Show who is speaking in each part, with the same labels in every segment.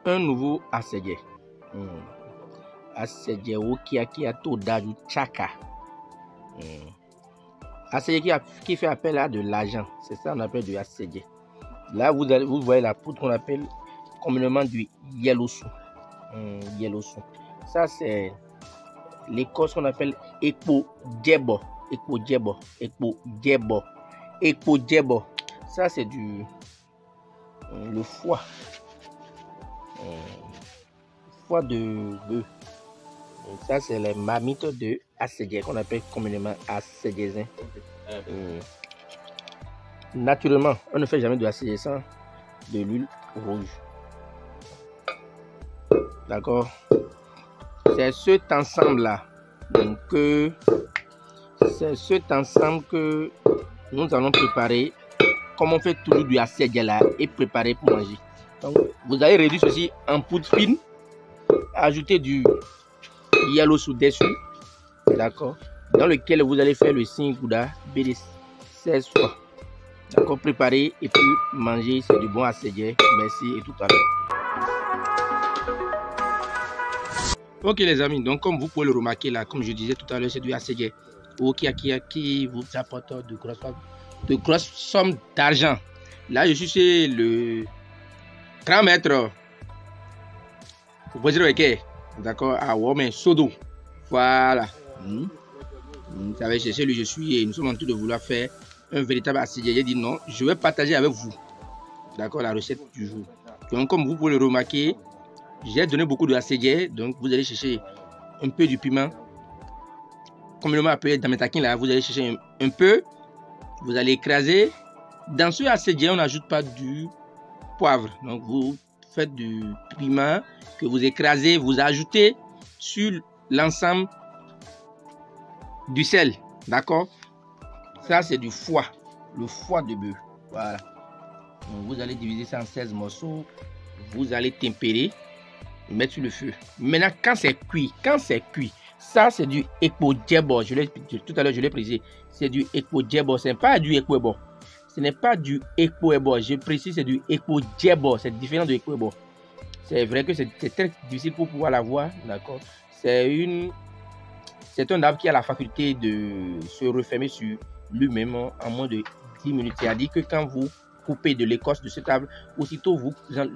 Speaker 1: un nouveau assédié. Assédié qui a tout d'adu chaka. Assédié qui fait appel à de l'argent. C'est ça qu'on appelle du assédié. Là, vous voyez la poudre qu'on appelle communément du yellowsu. Yellowsu. Ça, c'est l'écorce qu'on appelle ekpo-djebo. Ekpo-djebo. Ekpo-djebo. Ekpo-djebo. Ça, c'est le foie. Foie de bœuf. Ça, c'est les marmites de assédié qu'on appelle communément assédiésins. Naturellement, on ne fait jamais de assédié sans de l'huile rouge. D'accord? C'est cet ensemble-là que nous allons préparer. Comme on fait toujours du assédié là et préparer pour manger. Donc, vous allez réduire ceci en poudre fine, ajouter du yellowsu dessus, d'accord, dans lequel vous allez faire le signe Gouda BD 16 fois. D'accord, préparer et puis manger, c'est du bon assédié. Merci et tout à l'heure. Ok les amis, donc comme vous pouvez le remarquer là, comme je disais tout à l'heure, c'est du assédié qui vous apporte de grosses sommes d'argent. Là, je suis chez le grand maître. Vous pouvez dire ok, d'accord, à Wome Sodo. Voilà. Vous savez, chez lui je suis et nous sommes en train de vouloir faire un véritable assédié. J'ai dit non, je vais partager avec vous, d'accord, la recette du jour. Donc, comme vous pouvez le remarquer, j'ai donné beaucoup de assédié. Donc, vous allez chercher un peu du piment. Communément appelé dans mes taquins là, vous allez chercher un peu. Vous allez écraser. Dans ce assédié, on n'ajoute pas du poivre. Donc, vous faites du piment que vous écrasez, vous ajoutez sur l'ensemble du sel. D'accord? Ça, c'est du foie. Le foie de bœuf. Voilà. Donc, vous allez diviser ça en 16 morceaux. Vous allez tempérer. Mettre sur le feu. Maintenant, quand c'est cuit, ça c'est du ekpo-djebo. Tout à l'heure, je l'ai précisé. C'est du ekpo-djebo. Ce n'est pas du ekpo-ebo. Ce n'est pas du ekpo-ebo. Je précise, c'est du ekpo-djebo. C'est différent de ekpo-ebo. C'est vrai que c'est très difficile pour pouvoir la voir. D'accord. C'est un arbre qui a la faculté de se refermer sur lui-même en moins de 10 minutes. C'est-à-dire que quand vous coupez de l'écorce de cet arbre, aussitôt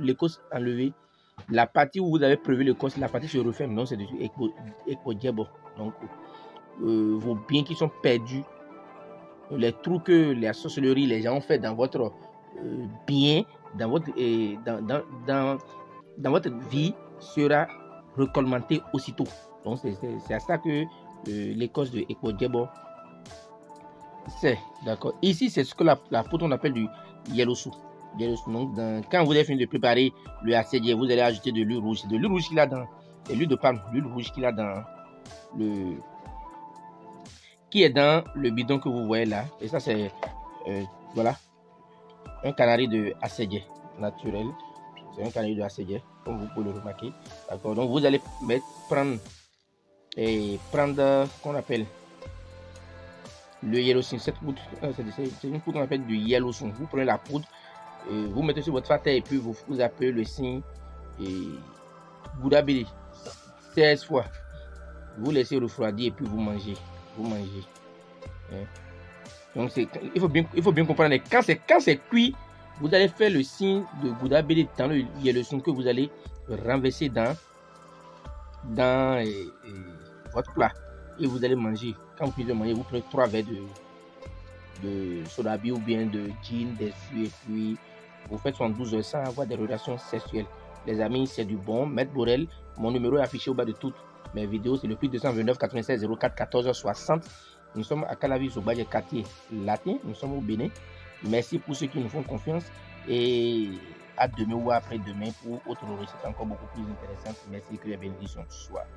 Speaker 1: l'écorce enlevée, la partie où vous avez prévu l'écorce, la partie se referme. Donc, c'est du ekpo-djebo. Donc, vos biens qui sont perdus, les trous que la sorcellerie, les gens ont fait dans votre bien, dans votre vie, sera recolmaté aussitôt. Donc, c'est à ça que l'écorce de ekpo-djebo, c'est. D'accord. Ici, c'est ce que la poudre on appelle du yellowsu. Donc, quand vous avez fini de préparer le assédié, vous allez ajouter de l'huile rouge. C'est de l'huile rouge qu'il a dans l'huile de palme, l'huile rouge qu'il a dans qui est dans le bidon que vous voyez là. Et ça, c'est voilà, un canari de assédié naturel. C'est un canari de assédié, comme vous pouvez le remarquer. D'accord. Donc, vous allez prendre qu'on appelle le yellowsu. Cette poudre, c'est une poudre qu'on appelle du yellowsu. Vous prenez la poudre. Vous mettez sur votre fatère et puis vous appelez le signe Gouda BD 16 fois. Vous laissez refroidir et puis vous mangez. Donc il faut bien comprendre, quand c'est cuit, vous allez faire le signe de Gouda BD dans le yellowsu que vous allez renverser dans votre plat et vous allez manger. Quand vous finissez de manger, vous prenez 3 verres de soda ou bien de gin, des jus et puis vous faites 72 heures sans avoir des relations sexuelles. Les amis, c'est du bon. Maître Borel, mon numéro est affiché au bas de toutes mes vidéos. C'est le plus 229 96 04 14 60. Nous sommes à Calavis, au Badje quartier latin. Nous sommes au Bénin. Merci pour ceux qui nous font confiance. Et à demain ou après-demain pour autre recette encore beaucoup plus intéressante. Merci, que les bénédictions soient.